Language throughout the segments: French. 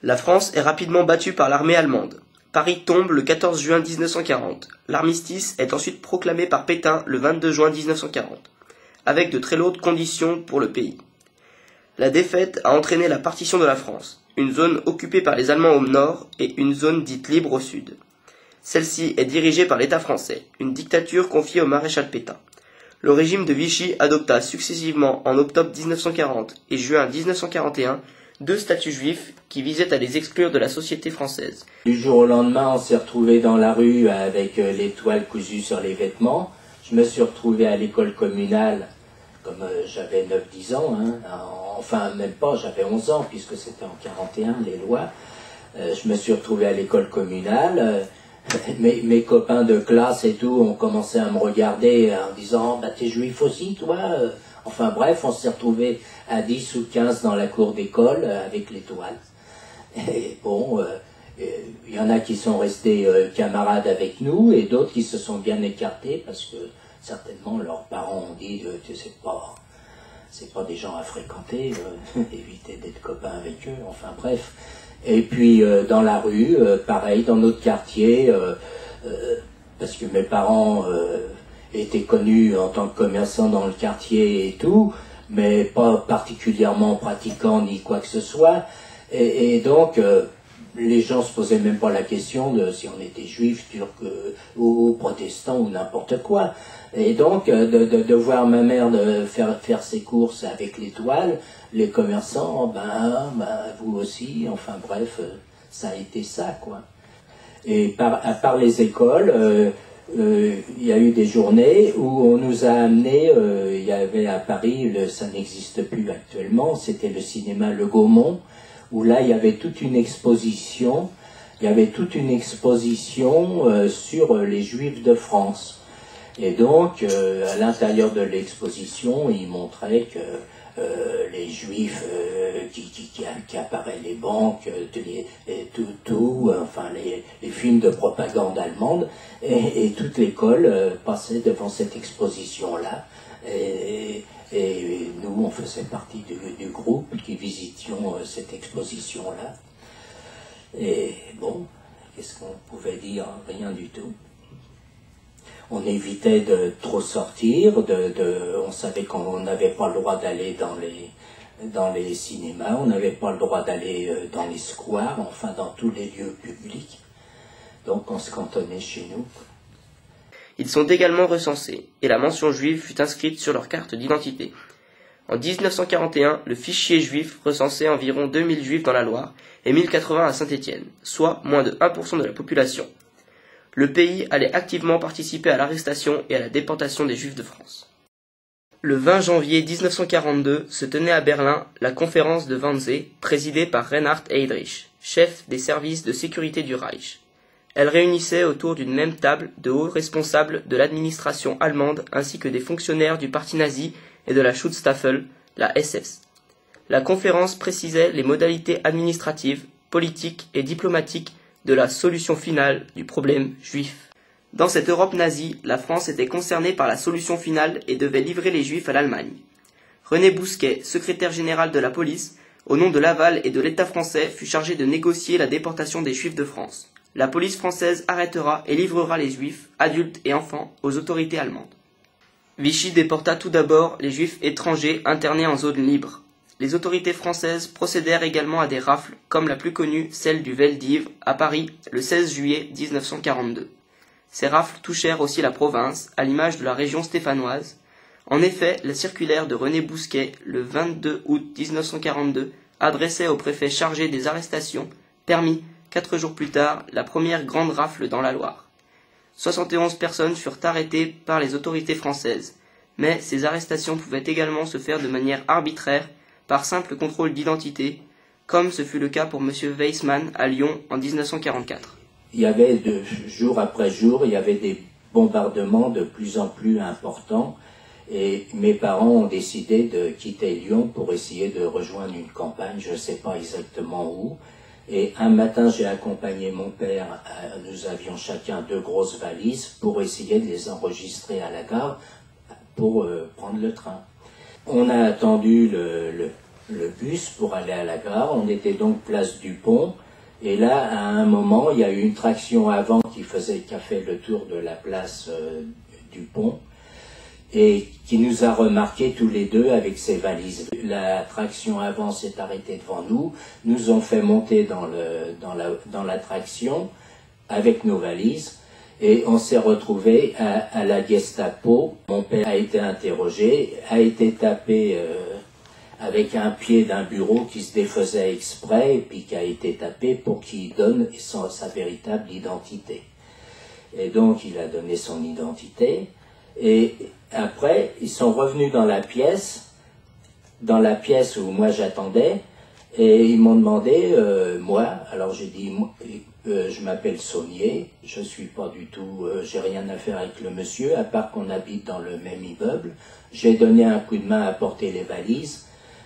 La France est rapidement battue par l'armée allemande. Paris tombe le 14 juin 1940. L'armistice est ensuite proclamé par Pétain le 22 juin 1940, avec de très lourdes conditions pour le pays. La défaite a entraîné la partition de la France, une zone occupée par les Allemands au nord et une zone dite libre au sud. Celle-ci est dirigée par l'État français, une dictature confiée au maréchal Pétain. Le régime de Vichy adopta successivement en octobre 1940 et juin 1941 deux statuts juifs qui visaient à les exclure de la société française. Du jour au lendemain, on s'est retrouvé dans la rue avec les toiles cousues sur les vêtements. Je me suis retrouvé à l'école communale, comme j'avais 9-10 ans, enfin même pas, j'avais 11 ans, puisque c'était en 41, les lois. Je me suis retrouvé à l'école communale. Mes copains de classe et tout ont commencé à me regarder en disant « bah t'es juif aussi toi ?» Enfin bref, on s'est retrouvés à 10 ou 15 dans la cour d'école avec les toiles. Et bon, il y en a qui sont restés camarades avec nous et d'autres qui se sont bien écartés parce que certainement leurs parents ont dit c'est pas des gens à fréquenter, évitez d'être copains avec eux, enfin bref. Et puis dans la rue, pareil, dans notre quartier, parce que mes parents étaient connus en tant que commerçants dans le quartier et tout, mais pas particulièrement pratiquants ni quoi que ce soit. Et donc, les gens se posaient même pas la question de si on était juif, turc ou protestant ou n'importe quoi. Et donc, de voir ma mère faire ses courses avec les toiles, les commerçants, vous aussi, enfin bref, ça a été ça, quoi. Et à part les écoles, il y a eu des journées où on nous a amenés, il y avait à Paris, ça n'existe plus actuellement, c'était le cinéma Le Gaumont, où là il y avait toute une exposition, sur les Juifs de France. Et donc, à l'intérieur de l'exposition, ils montraient que les Juifs qui apparaissent les banques, enfin les films de propagande allemande, et toute l'école passait devant cette exposition-là. Et nous, on faisait partie du groupe qui visitions cette exposition-là. Et bon, qu'est-ce qu'on pouvait dire? Rien du tout. On évitait de trop sortir, on savait qu'on n'avait pas le droit d'aller dans les cinémas, on n'avait pas le droit d'aller dans les squares, enfin dans tous les lieux publics. Donc on se cantonnait chez nous. Ils sont également recensés, et la mention juive fut inscrite sur leur carte d'identité. En 1941, le fichier juif recensait environ 2000 juifs dans la Loire et 1080 à Saint-Étienne, soit moins de 1% de la population. Le pays allait activement participer à l'arrestation et à la déportation des Juifs de France. Le 20 janvier 1942 se tenait à Berlin la conférence de Wannsee, présidée par Reinhard Heydrich, chef des services de sécurité du Reich. Elle réunissait autour d'une même table de hauts responsables de l'administration allemande ainsi que des fonctionnaires du parti nazi et de la Schutzstaffel, la SS. La conférence précisait les modalités administratives, politiques et diplomatiques de la solution finale du problème juif. Dans cette Europe nazie, la France était concernée par la solution finale et devait livrer les Juifs à l'Allemagne. René Bousquet, secrétaire général de la police, au nom de Laval et de l'État français, fut chargé de négocier la déportation des Juifs de France. La police française arrêtera et livrera les Juifs, adultes et enfants, aux autorités allemandes. Vichy déporta tout d'abord les Juifs étrangers internés en zone libre. Les autorités françaises procédèrent également à des rafles, comme la plus connue, celle du Veldiv, à Paris, le 16 juillet 1942. Ces rafles touchèrent aussi la province, à l'image de la région stéphanoise. En effet, la circulaire de René Bousquet, le 22 août 1942, adressait au préfet chargé des arrestations, permis, 4 jours plus tard, la première grande rafle dans la Loire. 71 personnes furent arrêtées par les autorités françaises, mais ces arrestations pouvaient également se faire de manière arbitraire, par simple contrôle d'identité, comme ce fut le cas pour M. Weissmann à Lyon en 1944. Il y avait jour après jour, il y avait des bombardements de plus en plus importants et mes parents ont décidé de quitter Lyon pour essayer de rejoindre une campagne, je ne sais pas exactement où. Et un matin, j'ai accompagné mon père, nous avions chacun 2 grosses valises pour essayer de les enregistrer à la gare pour prendre le train. On a attendu le bus pour aller à la gare. On était donc place du Pont. Et là, à un moment, il y a eu une traction avant qui a fait le tour de la place du Pont et qui nous a remarqué tous les deux avec ses valises. La traction avant s'est arrêtée devant nous, nous ont fait monter dans la traction avec nos valises et on s'est retrouvés à la Gestapo. Mon père a été interrogé, a été tapé avec un pied d'un bureau qui se défaisait exprès et puis qui a été tapé pour qu'il donne sa véritable identité. Et donc il a donné son identité et après ils sont revenus dans la pièce où moi j'attendais et ils m'ont demandé, moi, alors j'ai dit, je m'appelle Saunier, je suis pas du tout, j'ai rien à faire avec le monsieur à part qu'on habite dans le même immeuble. J'ai donné un coup de main à porter les valises,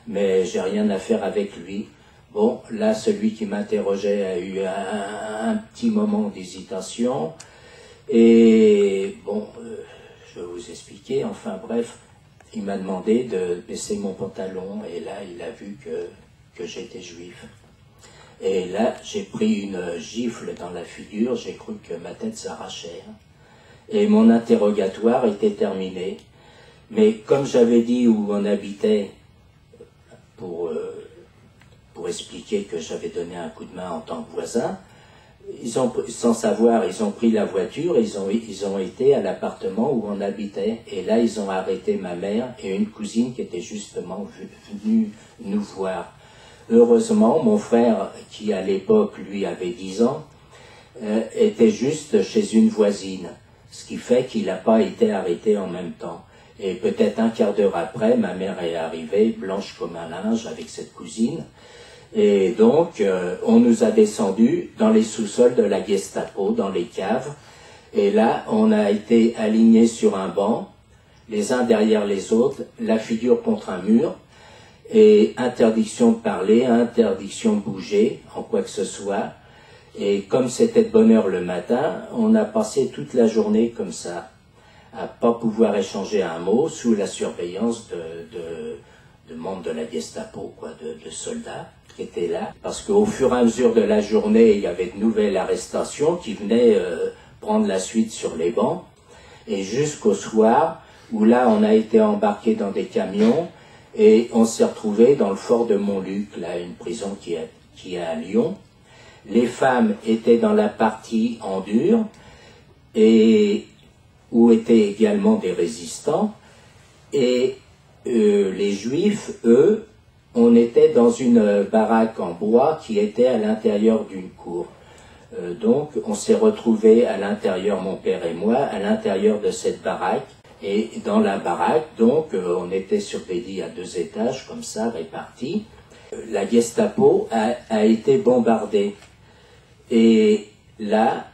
mais j'ai rien à faire avec lui. Bon, là, celui qui m'interrogeait a eu un petit moment d'hésitation. Et bon, je vais vous expliquer. Enfin bref, il m'a demandé de baisser mon pantalon. Et là, il a vu que j'étais juif. Et là, j'ai pris une gifle dans la figure. J'ai cru que ma tête s'arrachait. Et mon interrogatoire était terminé. Mais comme j'avais dit où on habitait, pour expliquer que j'avais donné un coup de main en tant que voisin, sans savoir, ils ont pris la voiture, ils ont été à l'appartement où on habitait, et là ils ont arrêté ma mère et une cousine qui était justement venue nous voir. Heureusement, mon frère, qui à l'époque, lui, avait 10 ans, était juste chez une voisine, ce qui fait qu'il n'a pas été arrêté en même temps. Et peut-être un quart d'heure après, ma mère est arrivée, blanche comme un linge, avec cette cousine. Et donc, on nous a descendus dans les sous-sols de la Gestapo, dans les caves. Et là, on a été alignés sur un banc, les uns derrière les autres, la figure contre un mur, et interdiction de parler, interdiction de bouger, en quoi que ce soit. Et comme c'était de bonne heure le matin, on a passé toute la journée comme ça, à pas pouvoir échanger un mot sous la surveillance de membres de la Gestapo, quoi, de soldats qui étaient là. Parce qu'au fur et à mesure de la journée, il y avait de nouvelles arrestations qui venaient prendre la suite sur les bancs. Et jusqu'au soir, où là, on a été embarqués dans des camions et on s'est retrouvés dans le fort de Montluc, là, une prison qui est à Lyon. Les femmes étaient dans la partie en dur et où étaient également des résistants, et les Juifs, eux, on était dans une baraque en bois qui était à l'intérieur d'une cour. Donc, on s'est retrouvés à l'intérieur, mon père et moi, à l'intérieur de cette baraque, et dans la baraque, donc, on était sur des lits à 2 étages, comme ça, répartis. La Gestapo a été bombardée, et là,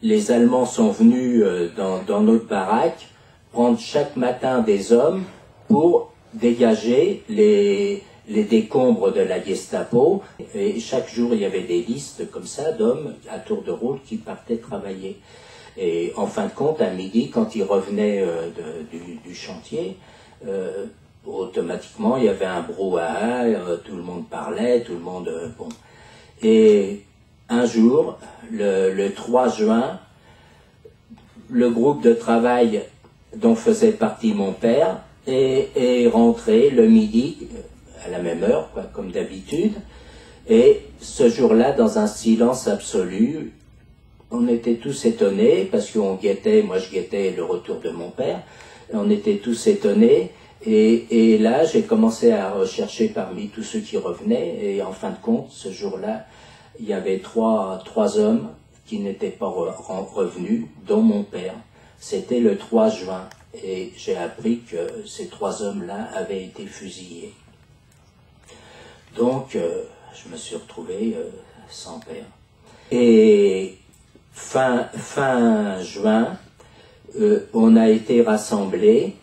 les Allemands sont venus dans notre baraque prendre chaque matin des hommes pour dégager les décombres de la Gestapo. Et chaque jour, il y avait des listes comme ça d'hommes à tour de rôle qui partaient travailler. Et en fin de compte, à midi, quand ils revenaient du chantier, automatiquement, il y avait un brouhaha, tout le monde parlait, tout le monde... bon. Et un jour, le 3 juin, le groupe de travail dont faisait partie mon père est rentré le midi, à la même heure, quoi, comme d'habitude, et ce jour-là, dans un silence absolu, on était tous étonnés, parce qu'on guettait, moi je guettais le retour de mon père, on était tous étonnés, et là, j'ai commencé à rechercher parmi tous ceux qui revenaient, et en fin de compte, ce jour-là, il y avait trois hommes qui n'étaient pas revenus, dont mon père. C'était le 3 juin, et j'ai appris que ces 3 hommes-là avaient été fusillés. Donc, je me suis retrouvé sans père. Et fin juin, on a été rassemblés,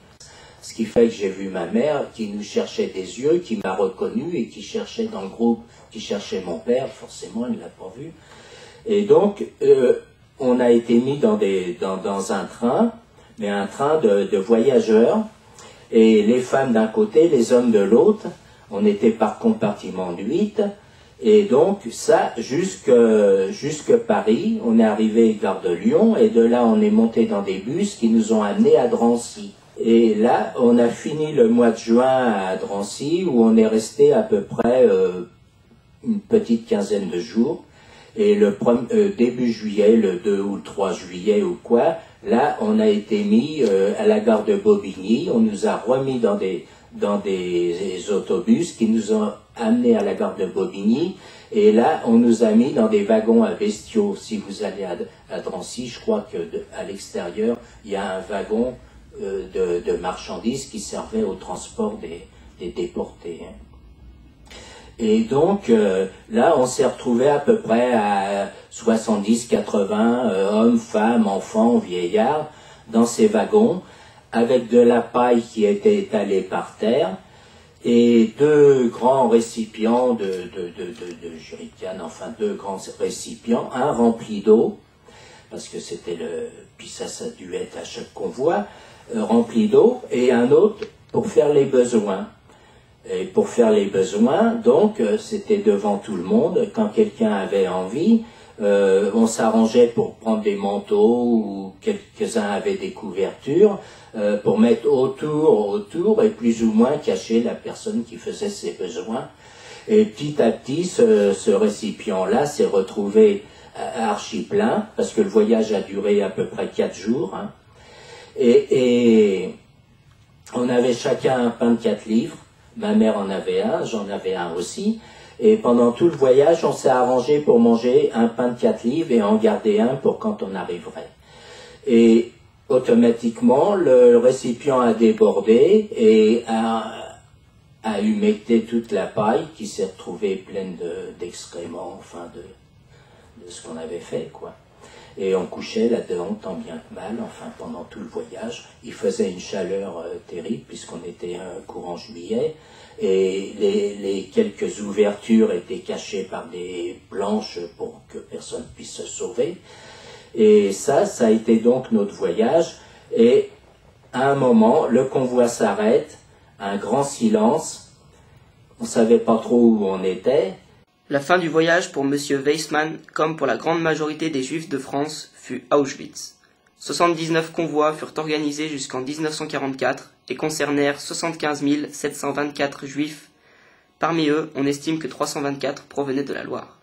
ce qui fait que j'ai vu ma mère qui nous cherchait des yeux, qui m'a reconnu et qui cherchait dans le groupe, qui cherchait mon père, forcément, elle ne l'a pas vu. Et donc, on a été mis dans un train, mais un train de voyageurs, et les femmes d'un côté, les hommes de l'autre. On était par compartiment de 8. Et donc, ça, jusque Paris, on est arrivé gare de Lyon, et de là, on est monté dans des bus qui nous ont amenés à Drancy. Et là, on a fini le mois de juin à Drancy, où on est resté à peu près une petite quinzaine de jours. Et le début juillet, le 2 ou le 3 juillet ou quoi, là, on a été mis à la gare de Bobigny. On nous a remis dans des autobus qui nous ont amenés à la gare de Bobigny. Et là, on nous a mis dans des wagons à bestiaux. Si vous allez à Drancy, je crois qu'à l'extérieur, il y a un wagon de marchandises qui servait au transport des déportés. Et donc, là, on s'est retrouvé à peu près à 70-80 hommes, femmes, enfants, vieillards, dans ces wagons, avec de la paille qui était étalée par terre, et deux grands récipients de jerrycans, enfin deux grands récipients, un rempli d'eau, parce que c'était puis ça a dû être à chaque convoi, rempli d'eau, et un autre pour faire les besoins. Et pour faire les besoins, donc, c'était devant tout le monde. Quand quelqu'un avait envie, on s'arrangeait pour prendre des manteaux, ou quelques-uns avaient des couvertures, pour mettre autour, et plus ou moins cacher la personne qui faisait ses besoins. Et petit à petit, ce récipient-là s'est retrouvé archi plein, parce que le voyage a duré à peu près 4 jours. Hein. Et on avait chacun un pain de 4 livres. Ma mère en avait un, j'en avais un aussi. Et pendant tout le voyage, on s'est arrangé pour manger un pain de 4 livres et en garder un pour quand on arriverait. Et automatiquement, le récipient a débordé et a humecté toute la paille qui s'est retrouvée pleine d'excréments, enfin de ce qu'on avait fait, quoi. Et on couchait là-dedans, tant bien que mal, enfin pendant tout le voyage. Il faisait une chaleur terrible, puisqu'on était courant juillet, et les quelques ouvertures étaient cachées par des planches pour que personne puisse se sauver. Et ça a été donc notre voyage, et à un moment, le convoi s'arrête, un grand silence, on savait pas trop où on était. La fin du voyage pour M. Weissmann, comme pour la grande majorité des Juifs de France, fut Auschwitz. 79 convois furent organisés jusqu'en 1944 et concernèrent 75 724 Juifs. Parmi eux, on estime que 324 provenaient de la Loire.